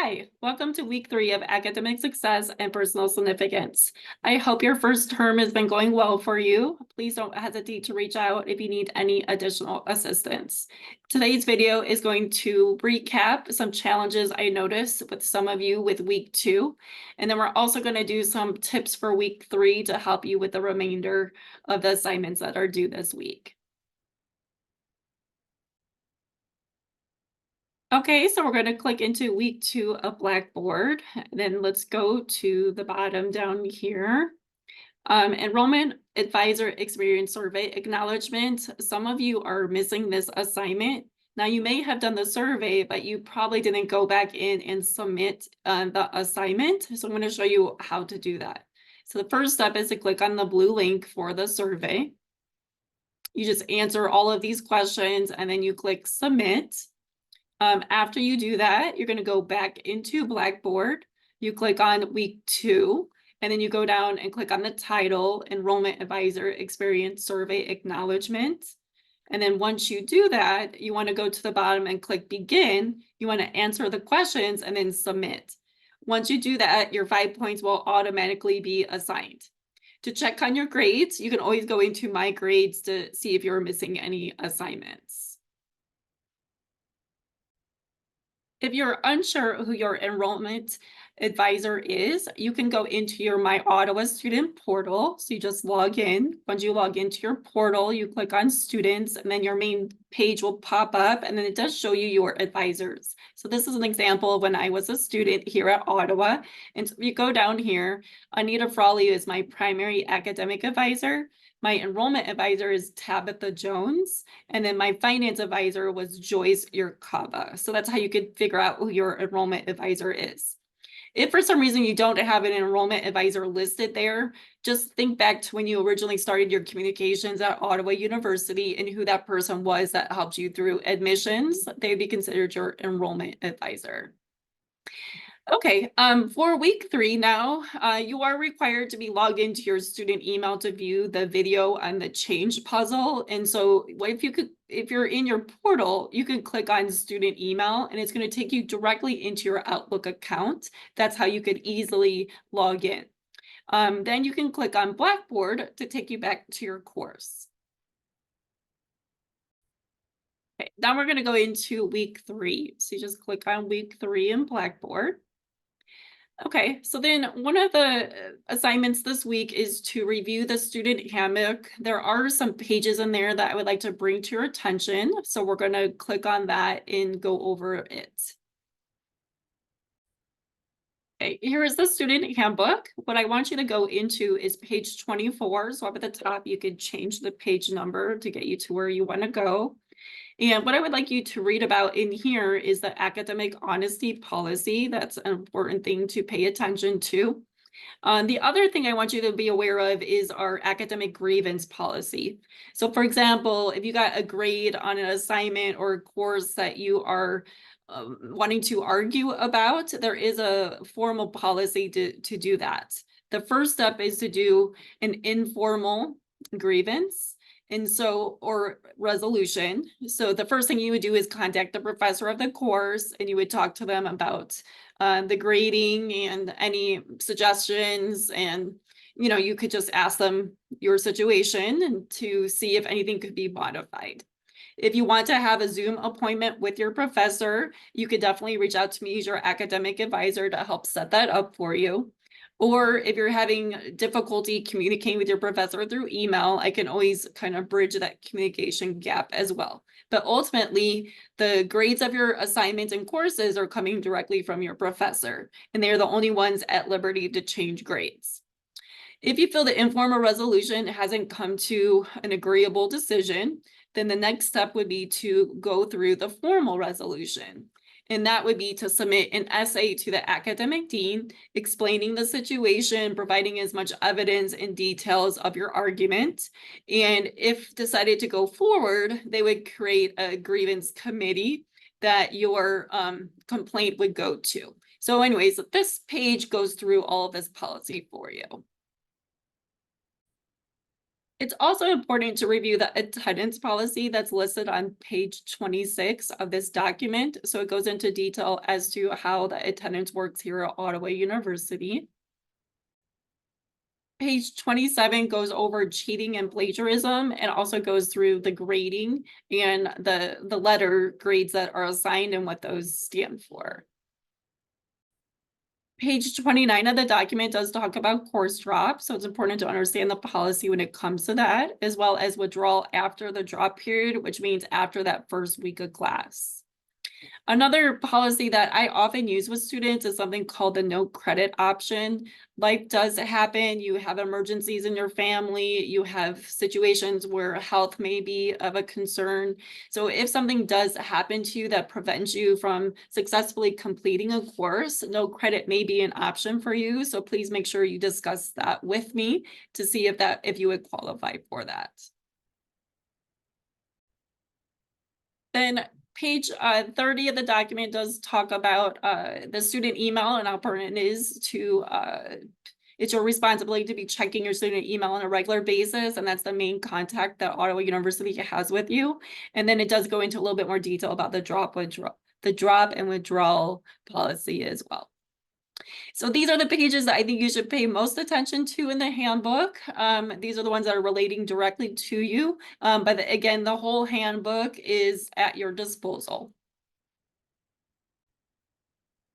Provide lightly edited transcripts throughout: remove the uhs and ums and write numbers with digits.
Hi, welcome to week 3 of Academic Success and Personal Significance. I hope your first term has been going well for you. Please don't hesitate to reach out if you need any additional assistance. Today's video is going to recap some challenges I noticed with some of you with week 2. And then we're also going to do some tips for week 3 to help you with the remainder of the assignments that are due this week. Okay, so we're going to click into week 2 of Blackboard. Then let's go to the bottom down here. Enrollment Advisor Experience Survey Acknowledgement. Some of you are missing this assignment. Now, you may have done the survey, but you probably didn't go back in and submit the assignment. So I'm going to show you how to do that. So the first step is to click on the blue link for the survey. You just answer all of these questions and then you click Submit. After you do that, you're going to go back into Blackboard. You click on week 2, and then you go down and click on the title, Enrollment Advisor Experience Survey Acknowledgement. And then once you do that, you want to go to the bottom and click Begin. You want to answer the questions and then Submit. Once you do that, your 5 points will automatically be assigned. To check on your grades, you can always go into My Grades to see if you're missing any assignments. If you're unsure who your enrollment advisor is, you can go into your My Ottawa student portal. So you just log in. Once you log into your portal, you click on students and then your main page will pop up and then it does show you your advisors. So this is an example of when I was a student here at Ottawa. And so if you go down here, Anita Frawley is my primary academic advisor. My enrollment advisor is Tabitha Jones, and then my finance advisor was Joyce Yurkava. So that's how you could figure out who your enrollment advisor is. If for some reason you don't have an enrollment advisor listed there, just think back to when you originally started your communications at Ottawa University and who that person was that helped you through admissions. They'd be considered your enrollment advisor. Okay, for week 3 now, you are required to be logged into your student email to view the video on the change puzzle. And so if you're in your portal, you can click on student email and it's going to take you directly into your Outlook account. That's how you could easily log in. Then you can click on Blackboard to take you back to your course. Okay, now we're going to go into week 3. So you just click on week 3 in Blackboard. Okay, so then one of the assignments this week is to review the student handbook. There are some pages in there that I would like to bring to your attention. So we're going to click on that and go over it. Okay, here is the student handbook. What I want you to go into is page 24. So up at the top, you could change the page number to get you to where you want to go. And what I would like you to read about in here is the academic honesty policy. That's an important thing to pay attention to. The other thing I want you to be aware of is our academic grievance policy. So for example, if you got a grade on an assignment or a course that you are wanting to argue about, there is a formal policy to do that. The first step is to do an informal grievance. And so, or resolution. So the first thing you would do is contact the professor of the course and you would talk to them about the grading and any suggestions. And, you could just ask them your situation and to see if anything could be modified. If you want to have a Zoom appointment with your professor, you could definitely reach out to me as your academic advisor to help set that up for you. Or if you're having difficulty communicating with your professor through email, I can always kind of bridge that communication gap as well. But ultimately, the grades of your assignments and courses are coming directly from your professor, and they're the only ones at liberty to change grades. If you feel the informal resolution hasn't come to an agreeable decision, then the next step would be to go through the formal resolution. And that would be to submit an essay to the academic dean, explaining the situation, providing as much evidence and details of your argument. And if decided to go forward, they would create a grievance committee that your complaint would go to. So anyways, this page goes through all of this policy for you. It's also important to review the attendance policy that's listed on page 26 of this document. So it goes into detail as to how the attendance works here at Ottawa University. Page 27 goes over cheating and plagiarism and also goes through the grading and the letter grades that are assigned and what those stand for. Page 29 of the document does talk about course drop, so it's important to understand the policy when it comes to that, as well as withdrawal after the drop period, which means after that first week of class. Another policy that I often use with students is something called the no credit option. Life does happen. You have emergencies in your family. You have situations where health may be of a concern. So if something does happen to you that prevents you from successfully completing a course, no credit may be an option for you. So please make sure you discuss that with me to see if you would qualify for that. Then page 30 of the document does talk about the student email and how important it is to it's your responsibility to be checking your student email on a regular basis, and that's the main contact that Ottawa University has with you. And then it does go into a little bit more detail about the drop and withdrawal policy as well. So these are the pages that I think you should pay most attention to in the handbook. These are the ones that are relating directly to you. But again, the whole handbook is at your disposal.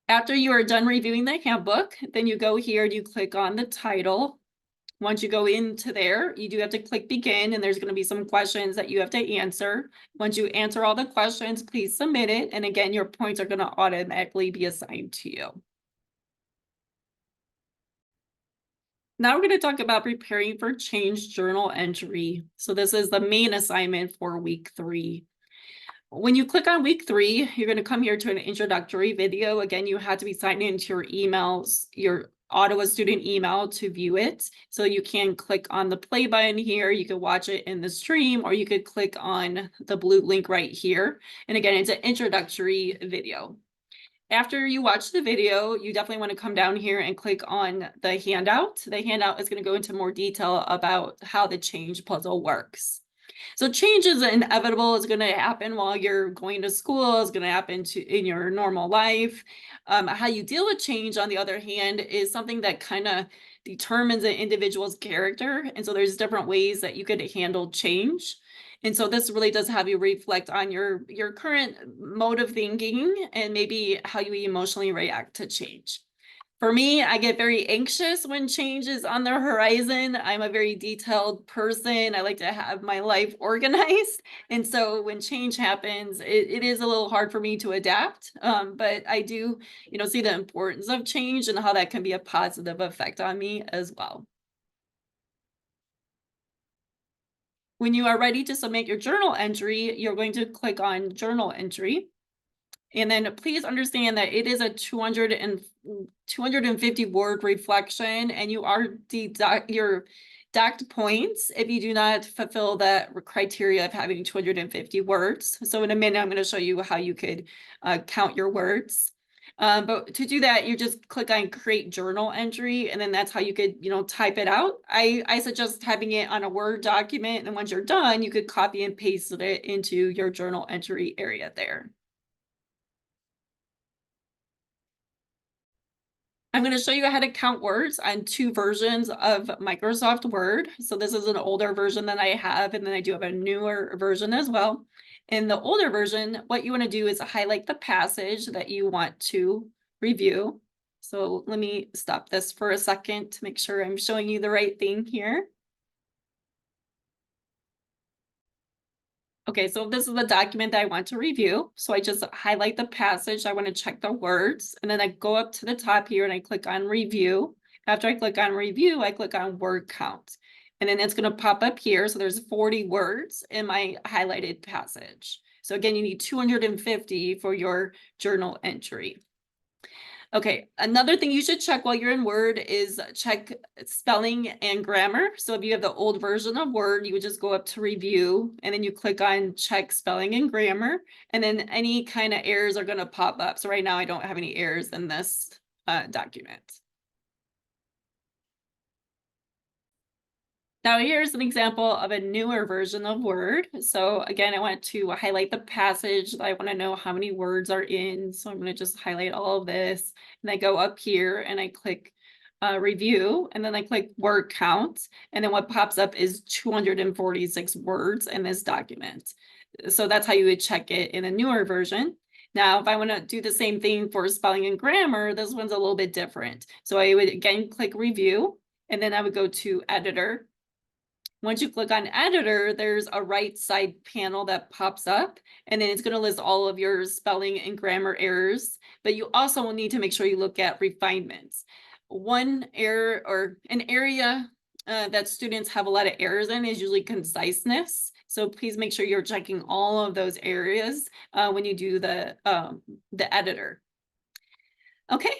After you are done reviewing the handbook, then you go here and you click on the title. Once you go into there, you do have to click begin, and there's going to be some questions that you have to answer. Once you answer all the questions, please submit it. And again, your points are going to automatically be assigned to you. Now we're going to talk about preparing for change journal entry. So this is the main assignment for week 3. When you click on week 3, you're going to come here to an introductory video. Again, you have to be signed into your emails, your Ottawa student email to view it. So you can click on the play button here. You can watch it in the stream, or you could click on the blue link right here. And again, it's an introductory video. After you watch the video, you definitely want to come down here and click on the handout. The handout is going to go into more detail about how the change puzzle works. So change is inevitable. It's going to happen while you're going to school. It's going to happen in your normal life. How you deal with change, on the other hand, is something that kind of determines an individual's character. And so there's different ways that you could handle change. And so this really does have you reflect on your current mode of thinking and maybe how you emotionally react to change. For me, I get very anxious when change is on the horizon. I'm a very detailed person. I like to have my life organized. And so when change happens, it is a little hard for me to adapt. But I do, see the importance of change and how that can be a positive effect on me as well. When you are ready to submit your journal entry, you're going to click on journal entry. And then please understand that it is a 250 word reflection, and you are your docked points if you do not fulfill that criteria of having 250 words. So in a minute, I'm going to show you how you could count your words. But to do that, you just click on create journal entry, and then that's how you could, type it out. I suggest having it on a Word document, and once you're done, you could copy and paste it into your journal entry area there. I'm going to show you how to count words on 2 versions of Microsoft Word. So this is an older version that I have, and then I do have a newer version as well. In the older version, what you want to do is highlight the passage that you want to review. So let me stop this for a second to make sure I'm showing you the right thing here. Okay, so this is the document that I want to review. So I just highlight the passage. I want to check the words, and then I go up to the top here and I click on review. After I click on review, I click on word count. And then it's going to pop up here. So there's 40 words in my highlighted passage. So again, you need 250 for your journal entry. Okay, another thing you should check while you're in Word is check spelling and grammar. So if you have the old version of Word, you would just go up to review, and then you click on check spelling and grammar, and then any kind of errors are going to pop up. So right now I don't have any errors in this document. Now here's an example of a newer version of Word. So again, I want to highlight the passage. I want to know how many words are in. So I'm going to just highlight all of this. And I go up here and I click review, and then I click word count. And then what pops up is 246 words in this document. So that's how you would check it in a newer version. Now, if I want to do the same thing for spelling and grammar, this one's a little bit different. So I would again click review, and then I would go to editor. Once you click on editor, there's a right side panel that pops up, and then it's going to list all of your spelling and grammar errors. But you also will need to make sure you look at refinements. One error or an area that students have a lot of errors in is usually conciseness. So please make sure you're checking all of those areas when you do the editor. Okay,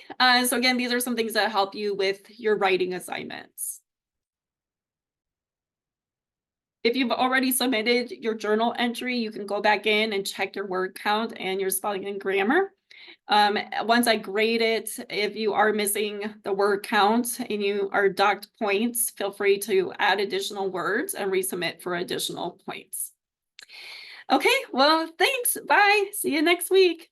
so again, these are some things that help you with your writing assignments. If you've already submitted your journal entry, you can go back in and check your word count and your spelling and grammar. Once I grade it, if you are missing the word count and you are docked points, feel free to add additional words and resubmit for additional points. Okay, well, thanks. Bye. See you next week.